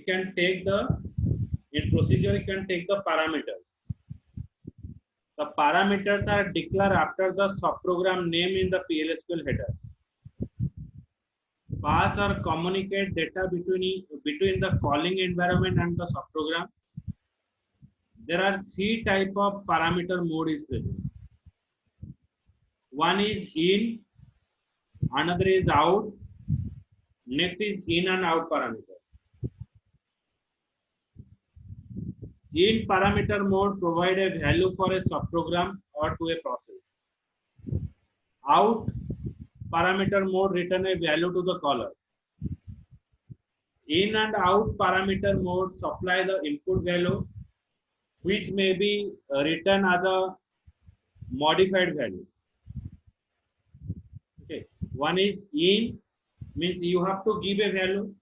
we can take the, in procedure we can take the parameters. The parameters are declared after the subprogram name in the PLSQL header. Pass or communicate data between the calling environment and the subprogram. There are three type of parameter mode is present. One is in, another is out, next is in and out parameter. In parameter mode provide a value for a subprogram or to a process. Out parameter mode return a value to the caller. In and out parameter mode supply the input value which may be written as a modified value. Okay, one is in, means you have to give a value.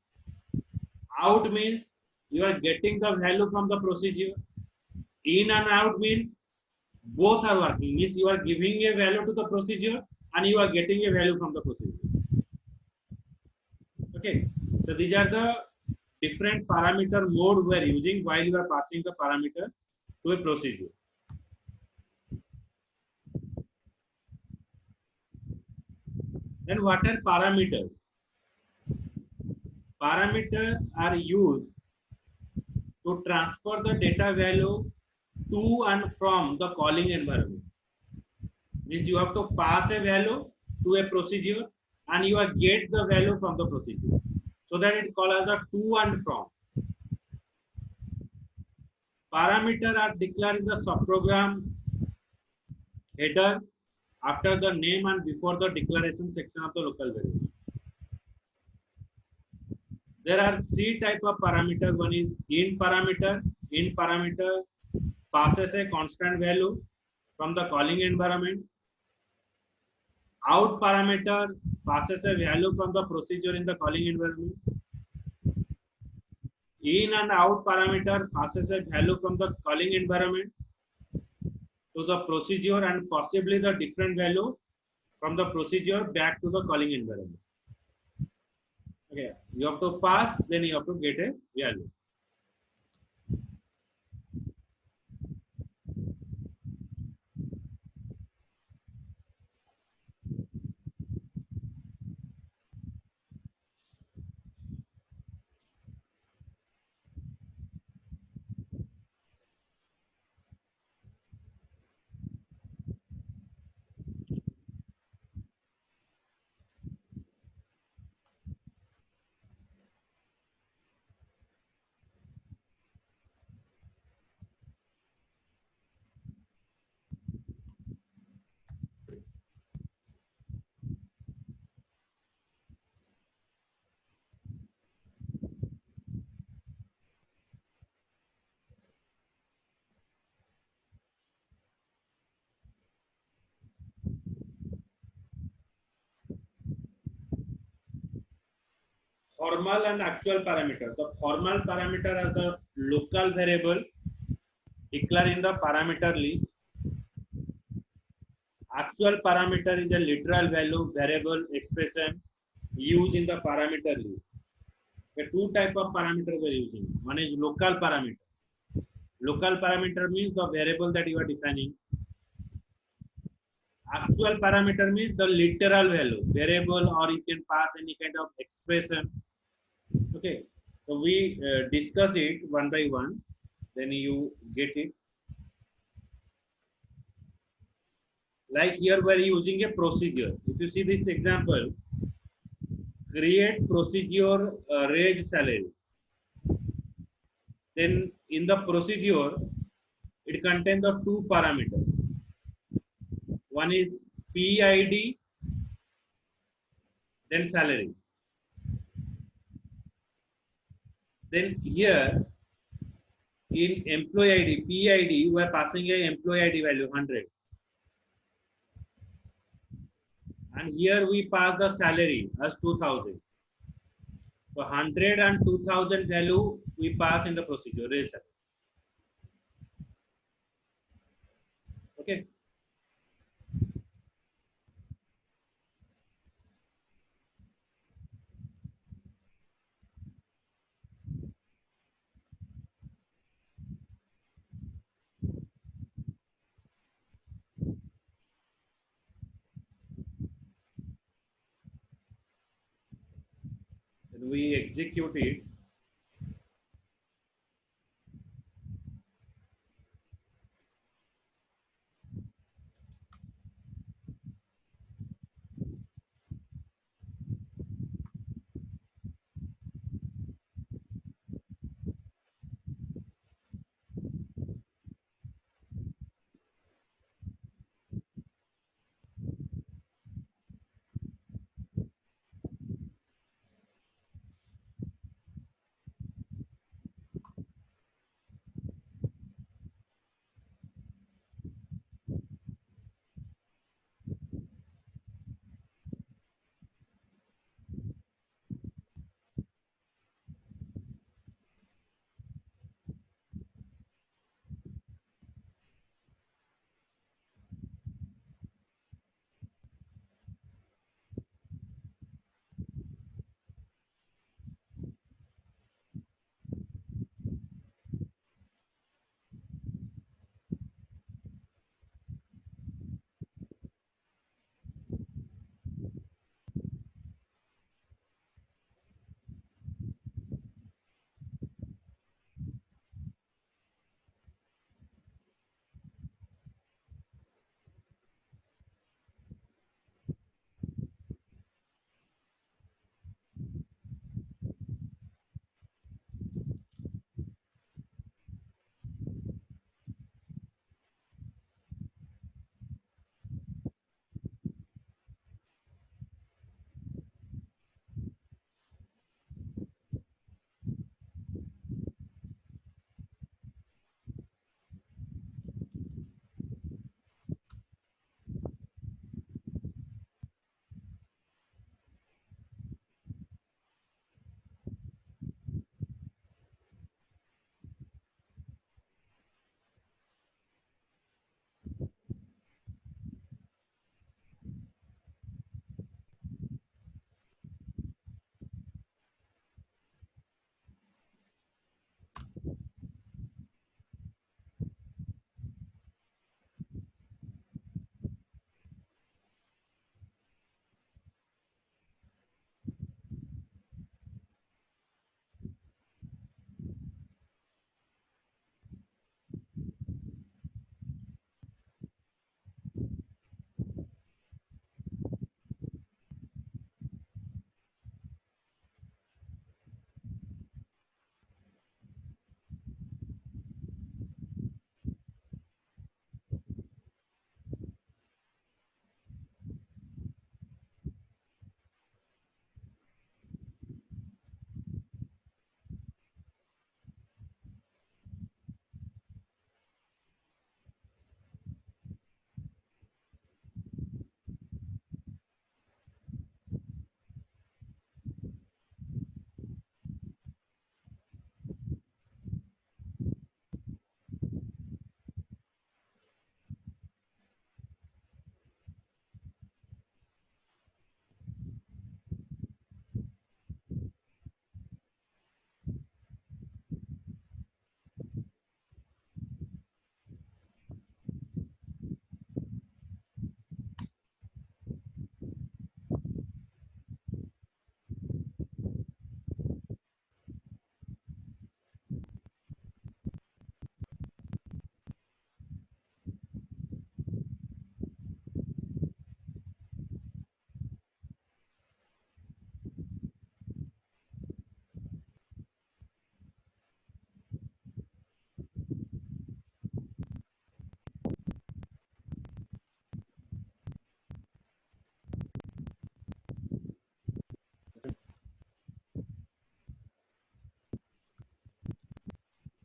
Out means you are getting the value from the procedure. In and out means both are working, means you are giving a value to the procedure and you are getting a value from the procedure. Okay, so these are the different parameter mode we are using while you are passing the parameter to a procedure. Then what are parameters? Parameters are used to transfer the data value to and from the calling environment. Means you have to pass a value to a procedure and you are get the value from the procedure. So that it called as a to and from. Parameter are declared in the subprogram header after the name and before the declaration section of the local variable. There are three type of parameter. One is in parameter. In parameter passes a constant value from the calling environment. Out parameter passes a value from the procedure in the calling environment. In and out parameter passes a value from the calling environment to the procedure and possibly the different value from the procedure back to the calling environment. Okay, you have to pass, then you have to get a value. Formal and actual parameter. The formal parameter are the local variable declared in the parameter list. Actual parameter is a literal value, variable, expression used in the parameter list. The two type of parameters we are using. One is local parameter. Local parameter means the variable that you are defining. Actual parameter means the literal value, variable, or you can pass any kind of expression. Okay, so we discuss it one by one, then you get it. Like here we are using a procedure. If you see this example, create procedure, raise salary. Then in the procedure, it contains the two parameters. One is PID, then salary. Then here in employee ID, PID, we are passing a employee ID value 100. And here we pass the salary as 2000. So 100 and 2000 value we pass in the procedure, raise salary. Okay. when we execute it,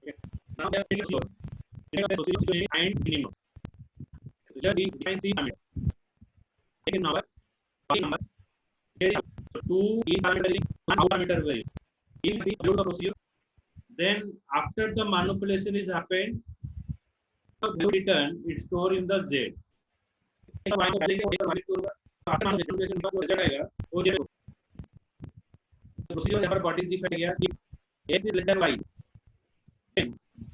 okay. Now they are taking slow. Society and minimum. So just we define three parameters. Take a number, body number, so two in parameter, one out parameter value. If we upload the procedure, then after the manipulation is happened, the value return is stored in the Z. After manipulation का जो result आएगा वो zero. Procedure यहाँ पर body define किया कि x is less than y,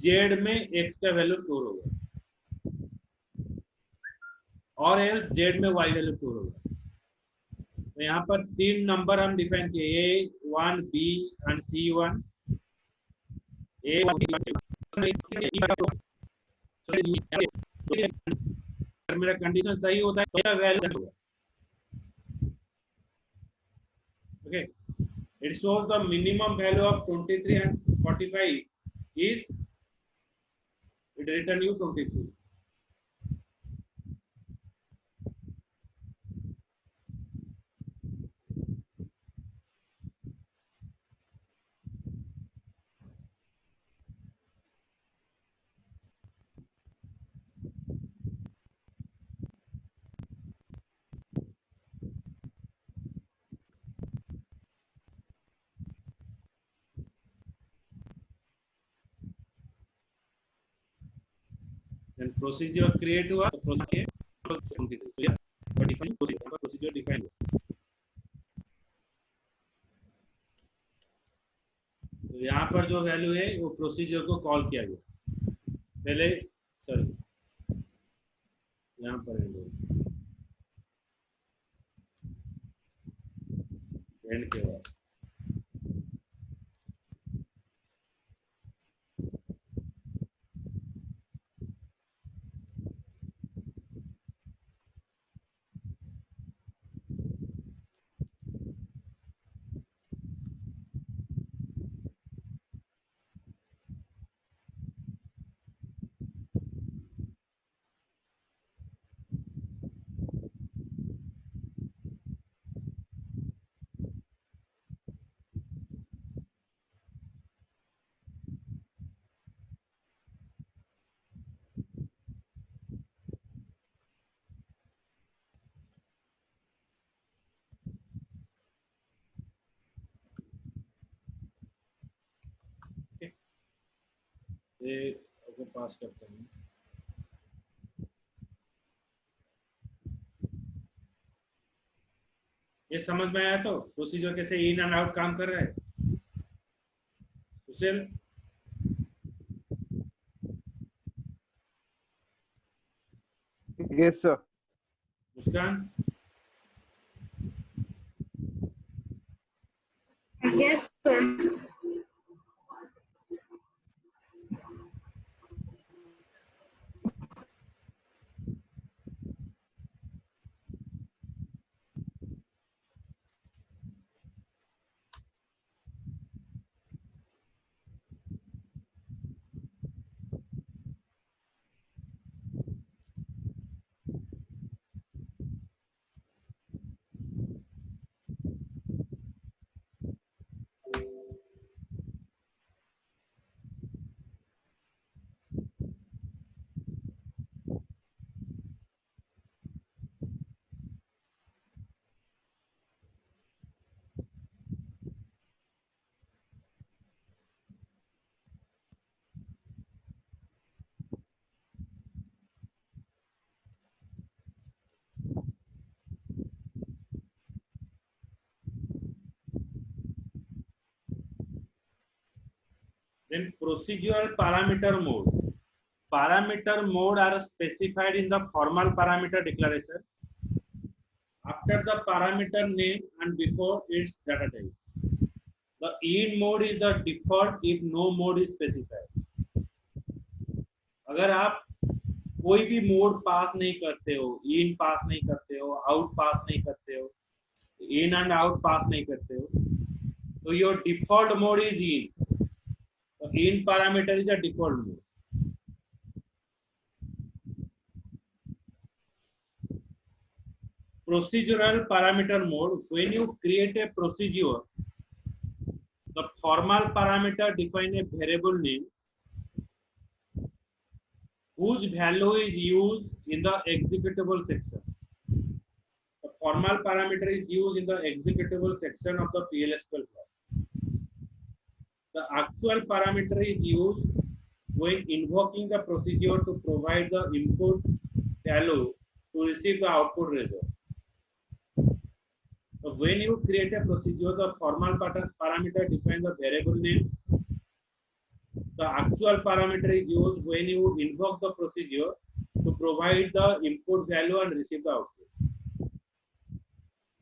z में x का वैल्यू स्टोर होगा और एल्स z में y वैल्यू स्टोर होगा. तो यहाँ पर 3 नंबर हम डिफाइन किए, A1 B एंड C1। अगर मेरा कंडीशन सही होता है तो मेरा वैल्यू होगा। Okay, it shows the minimum value of 23 and 45 is, it return you 23. Then procedure create हुआ, तो procedure 23. So yeah, but define procedure define हुआ। तो यहाँ पर जो वैल्यू है वो प्रोसीजर को कॉल किया गया पहले, सॉरी यहाँ पर एंड के बाद ये अगर पास करते हैं, ये समझ में आया? तो प्रोसीजर कैसे इन एंड आउट काम कर रहा है सुशील? Yes, sir. Muskan? Yes, sir. Then procedural parameter mode. Parameter mode are specified in the formal parameter declaration after the parameter name and before its data type. The in mode is the default if no mode is specified. अगर आप कोई भी mode पास नहीं करते हो, इन पास नहीं करते हो, आउट पास नहीं करते हो, इन एंड आउट पास नहीं करते हो, तो your default mode is in. तो in parameter is a default mode. Procedural parameter mode, when you create a procedure, the formal parameter define a variable name whose value is used in the executable section. The formal parameter is used in the executable section of the PLSQL file. The actual parameter is used when invoking the procedure to provide the input value to receive the output result. So when you create a procedure, the formal parameter defines the variable name. The actual parameter is used when you invoke the procedure to provide the input value and receive the output.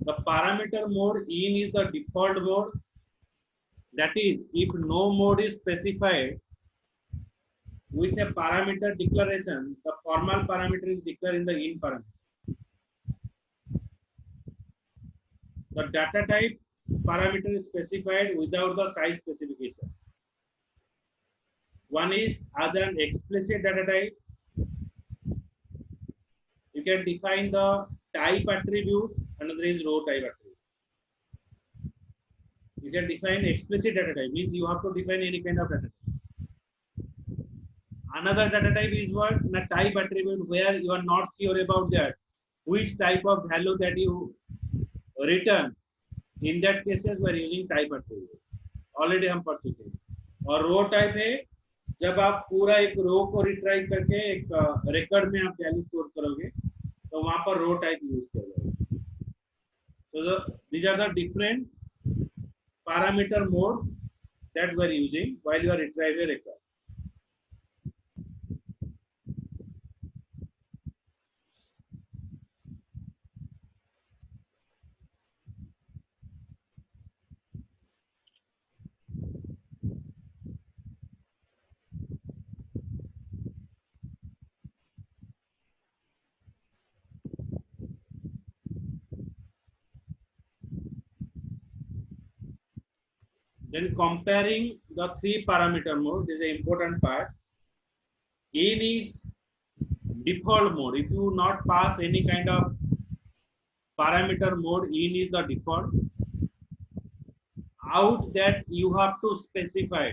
The parameter mode in is the default mode. That is, if no mode is specified with a parameter declaration, the formal parameter is declared in the in parameter. The data type parameter is specified without the size specification. One is as an explicit data type. You can define the type attribute, another is row type attribute. You can define explicit data type, means you have to define any kind of data type. Another data type is what? The type attribute where you are not sure about that, which type of value that you return. In that cases we are using type attribute. Already हम पढ़ चुके हैं. और रो type है जब आप पूरा एक रो को रिट्राइव करके एक रिकॉर्ड में आप वैल्यू स्टोर करोगे तो वहां पर रो टाइप यूज किया जाएगा. So these are the different parameter modes that we are using while you are retrieving a record. Then comparing the three parameter mode is an important part. In is default mode. If you not pass any kind of parameter mode, in is the default. Out that you have to specify.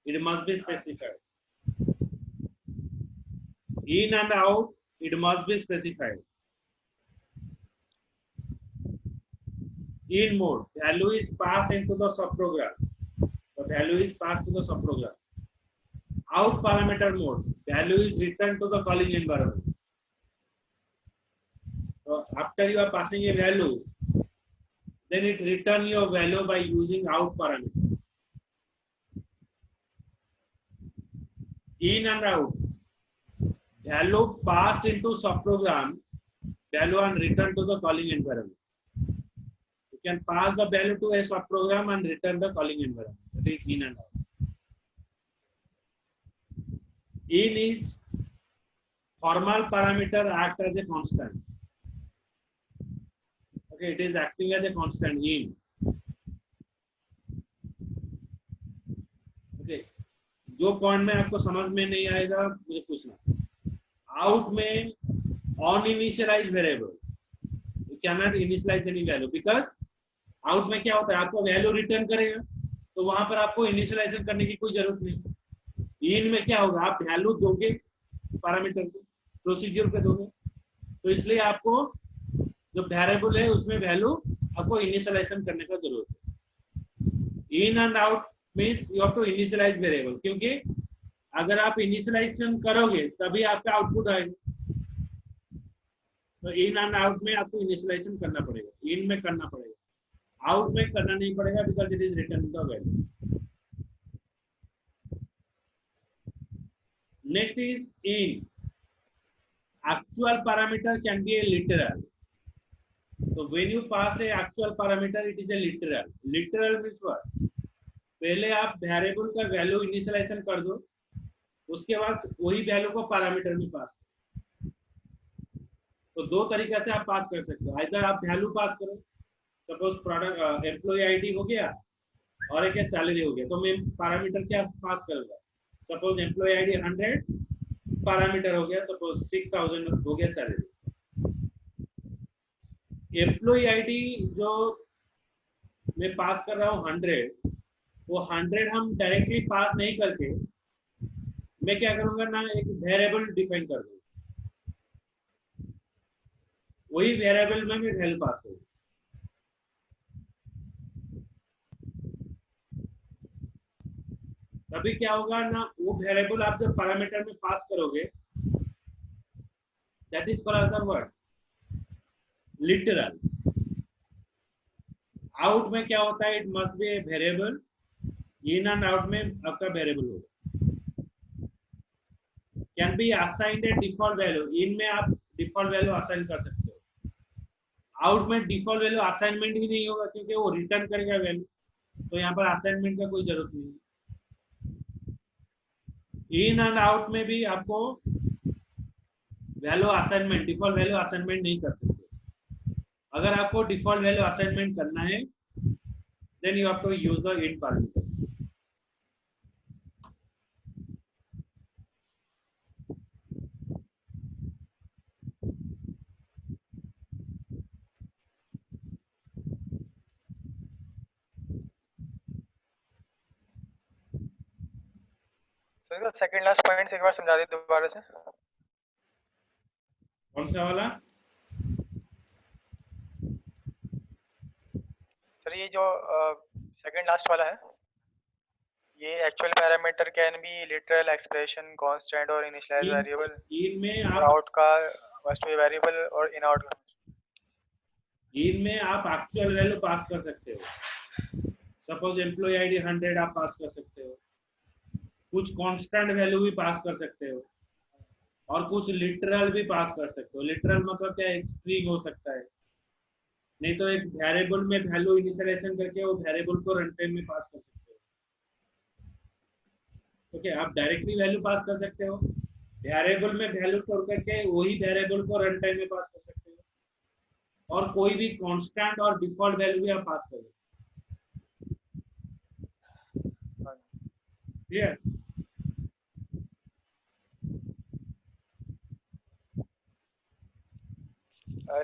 It must be specified. In and out, it must be specified. In mode, value is passed into the subprogram. The value is passed to the subprogram. Out parameter mode, value is returned to the calling environment. So after you are passing a value, then it return your value by using out parameter. In and out, value passed into subprogram, value and return to the calling environment. You can pass the value to a subprogram and return the calling environment. That is in and out. In is formal parameter act as a constant. Okay, it is acting as a constant in. Okay, जो point में आपको समझ में नहीं आएगा मुझे पूछना. Out में on initialize variable, you can not initialize any value because out में क्या होता है आपको वैल्यू रिटर्न करेगा तो वहां पर आपको इनिशियलाइजेशन करने की कोई जरूरत नहीं. इन में क्या होगा आप वैल्यू दोगे पैरामीटर को प्रोसीजर पे दोगे तो इसलिए आपको जो वेरिएबल है उसमें वैल्यू आपको इनिशियलाइजेशन करने का जरूरत है. In and out means you have to initialize variable क्योंकि अगर आप इनिशियलाइजेशन करोगे तभी आपका आउटपुट आएगा. तो इन एंड आउट में आपको इनिशियलाइजेशन करना पड़ेगा. इन में करना पड़ेगा, आउट में करना नहीं पड़ेगा because it is return the value. Next is in. Actual parameter can be a literal. So when you pass a actual parameter, it is a literal. Literal means what? पहले आप वेरिएबल का value initialisation कर दो, उसके बाद वही value को parameter में पास करो. तो दो तरीके से आप पास कर सकते हो. इधर आप वैल्यू पास करो, सपोज प्रोडक्ट एम्प्लॉय आईडी हो गया और एक सैलरी हो गया तो मैं पैरामीटर क्या पास करूंगा. सपोज एम्प्लॉय आईडी 100, पैरामीटर हो गया सपोज 6000 हो गया सैलरी. एम्प्लॉय आईडी जो मैं पास कर रहा हूँ 100, वो 100 हम डायरेक्टली पास नहीं करके मैं क्या करूंगा ना एक वेरिएबल डिफाइन कर दूंगा. वही वेरिएबल में मैं वैल्यू पास करूंगा. तभी क्या होगा ना वो वेरिएबल आप जब पैरामीटर में पास करोगे that is called as the word literal. Out में क्या होता है it must be a variable. In and out में आपका वेरिएबल होगा. Can be assigned a default value. In में आप डिफॉल्ट वैल्यू असाइन कर सकते हो, आउट में डिफॉल्ट वैल्यू असाइनमेंट ही नहीं होगा क्योंकि वो रिटर्न करेगा वैल्यू, तो यहाँ पर असाइनमेंट का कोई जरूरत नहीं है। इन एंड आउट में भी आपको value assignment, default value assignment नहीं कर सकते। अगर आपको डिफॉल्ट वैल्यू असाइनमेंट करना है then you have to use the in parameter. तो सेकंड लास्ट पॉइंट एक बार समझा दे दोबारा से। कौन सा वाला सर? ये जो सेकंड लास्ट वाला है, ये actual parameter can be literal, expression, constant और इनिशियलाइज वेरिएबल। इन में आप आउट का मस्ट बी वेरिएबल और इन आउट का, इनमें आप एक्चुअल वैल्यू पास कर सकते हो। सपोज एम्प्लॉय आईडी 100 आप पास कर सकते हो, कुछ कांस्टेंट वैल्यू भी पास कर सकते हो और कुछ लिटरल भी पास कर सकते हो। लिटरल मतलब क्या, एक स्ट्रिंग हो सकता है, नहीं तो एक वेरिएबल में वैल्यू इनिशियलाइजेशन करके वो वेरिएबल को रन टाइम में पास कर सकते हो। ओके, आप डायरेक्टली वैल्यू पास कर सकते हो, वेरिएबल में वैल्यू स्टोर करके वही वेरिएबल को रन टाइम में पास कर सकते हो, और कोई भी कांस्टेंट और डिफॉल्ट वैल्यू भी आप पास कर सकते हो। क्लियर?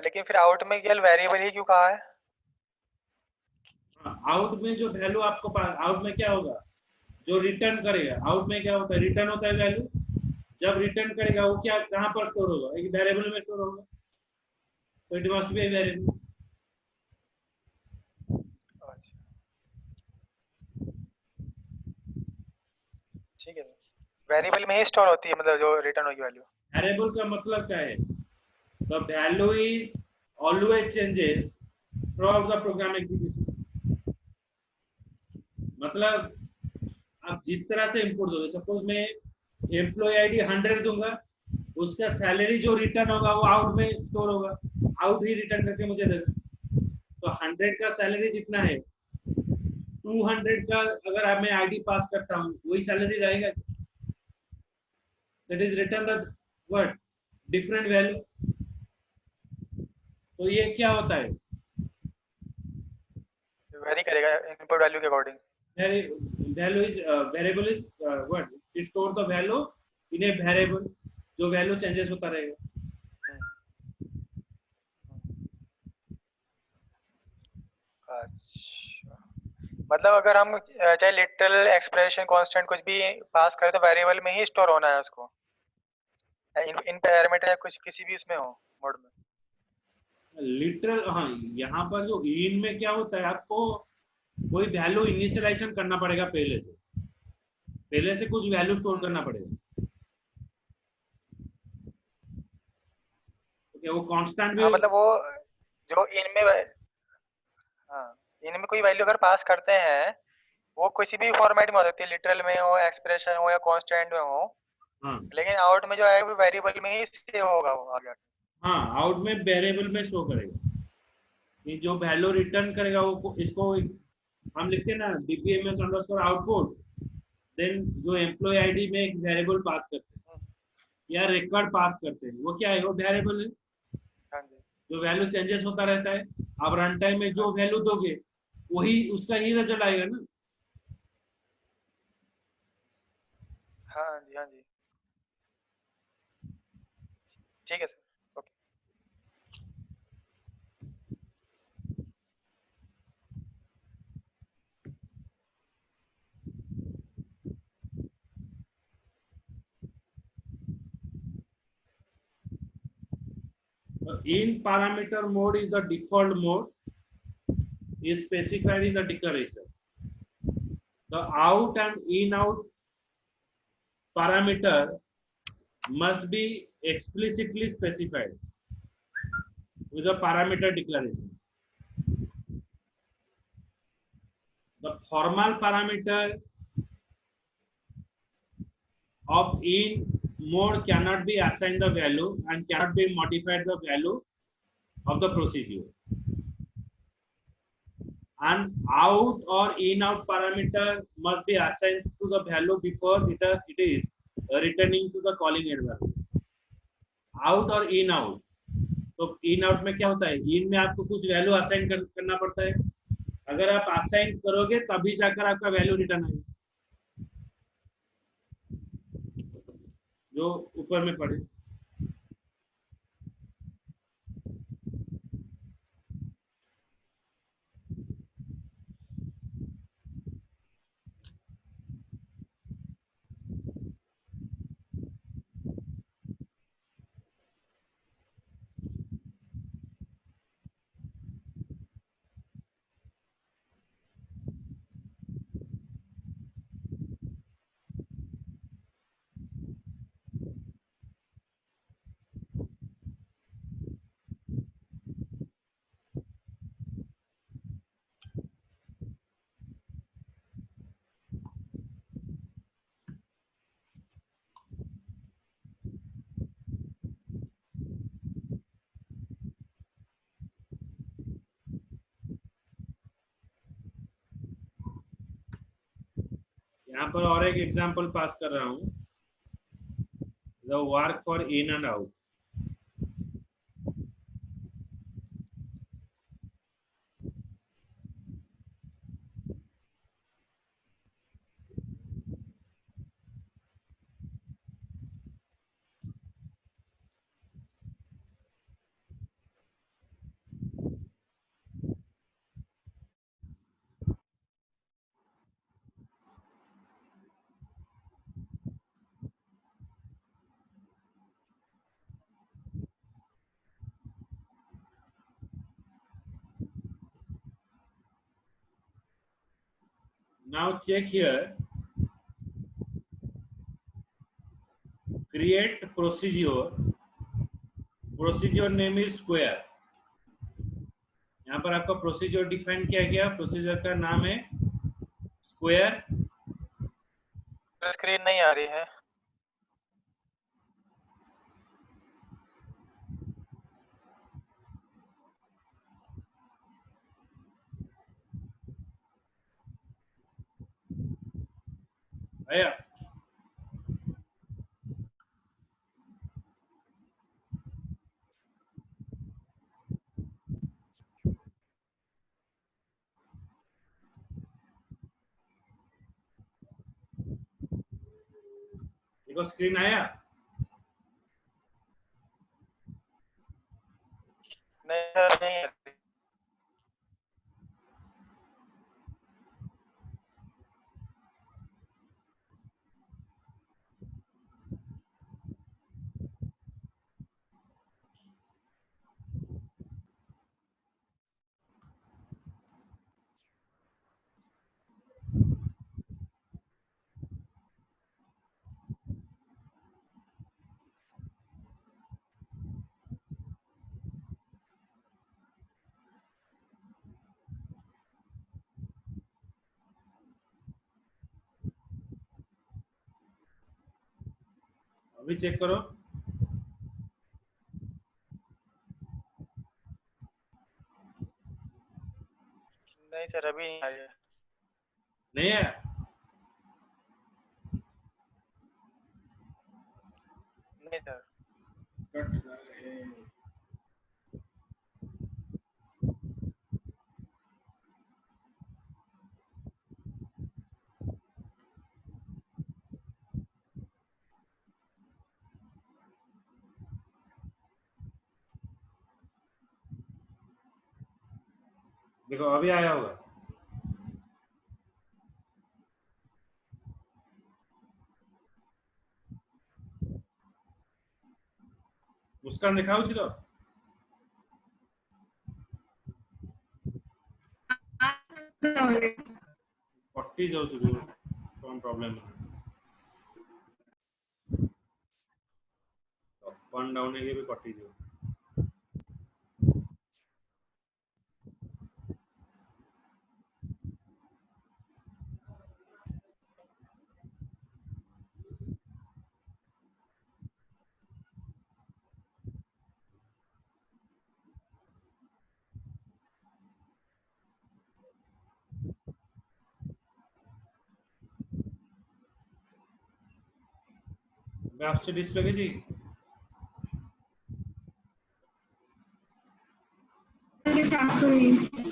लेकिन फिर आउट में केवल वेरिएबल ही क्यों कहा है? आउट में जो वैल्यू आपको पास, आउट में क्या होगा, जो रिटर्न करेगा, आउट में क्या होता है, रिटर्न होता है वैल्यू। जब रिटर्न करेगा वो क्या, कहां पर स्टोर होगा, एक वेरिएबल में स्टोर होगा, तो it must be a variable. ठीक है, वेरिएबल में ही स्टोर होती है, मतलब जो रिटर्न होगी वैल्यू। वेरिएबल का मतलब क्या है, the value is always changes throughout the program execution. मतलब आप जिस तरह से इंपुट दोगे, सपोज मैं एम्प्लॉय आईडी 100 दूंगा, उसका सैलरी जो रिटर्न होगा वो आउट में स्टोर होगा, आउट ही रिटर्न करके मुझे देगा। तो 100 का सैलरी जितना है, 200 का अगर मैं आईडी पास करता हूँ वही सैलरी रहेगा, that is return the what, different value. तो ये क्या होता है, वेरी करेगा इनपुट वैल्यू के according. Value is variable is what, it store the value in a variable, जो वैल्यू चेंजेस होता रहेगा। अच्छा, मतलब अगर हम चाहे लिटरल, एक्सप्रेशन, कांस्टेंट कुछ भी पास करें तो वेरिएबल में ही स्टोर होना है उसको, इन पैरामीटर या कुछ किसी भी उसमें हो मोड में। लिटरल, हाँ, यहाँ पर जो इन में क्या होता है, आपको कोई वैल्यू इनिशियलाइजेशन करना पड़ेगा, पहले से कुछ वैल्यू स्टोर करना पड़ेगा। ओके, वो कांस्टेंट भी हाँ, मतलब वो जो इनमें, हाँ, इनमें कोई वैल्यू अगर पास करते हैं वो किसी भी फॉर्मेट में हो सकती है, लिटरल में हो, एक्सप्रेशन हो या कांस्टेंट में हो। हाँ, लेकिन आउट में जो है वो वेरिएबल में ही सेव होगा वो आगे। हाँ, आउट में वेरिएबल में शो करेगा, ये जो वैल्यू रिटर्न करेगा वो, इसको हम लिखते हैं ना dpms अंडरस्कोर आउटपुट, देन जो एम्प्लॉय आईडी में एक वेरिएबल पास करते हैं या रिकॉर्ड पास करते हैं, वो क्या है, वो वेरिएबल है, हाँ जी, जो वैल्यू चेंजेस होता रहता है। आप रन टाइम में जो वैल्यू दोगे वही उसका ही रिजल्ट आएगा ना। हाँ जी, हाँ जी, ठीक है sir, okay. In parameter mode is the default mode is specified in the declaration. The out and in out parameter must be explicitly specified with the parameter declaration. The formal parameter of in mode cannot be assigned the value and cannot be modified the value of the procedure. and out or in out parameter must be assigned to the value before it is returning to the calling environment. Out और in out, तो in out में क्या होता है, in में आपको कुछ value assign करना पड़ता है, अगर आप असाइन करोगे तभी जाकर आपका वैल्यू रिटर्न आएगा, जो ऊपर में पड़े. यहाँ पर और एक एग्जांपल पास कर रहा हूँ, the work for in and out. Now check here, create procedure, procedure name is square. यहाँ पर आपका प्रोसीजर डिफाइन किया गया, प्रोसीजर का नाम है स्क्वायर. स्क्रीन नहीं आ रही है. आया? देखो स्क्रीन आया? नहीं सर, नहीं आ रही. अभी चेक करो. नहीं सर, अभी नहीं आ रही है. नहीं है? नहीं सर. कट रहा है. देखो अभी आया होगा. मुस्कान दिखाओ तो कटी जाऊँ कौन प्रॉब्लम है. अप एंड डाउन के भी कटी जाऊ. ଏବେ ଆସୁଛି ଡିସପ୍ଲେ କିଛି? କିଛି ଆସୁନି।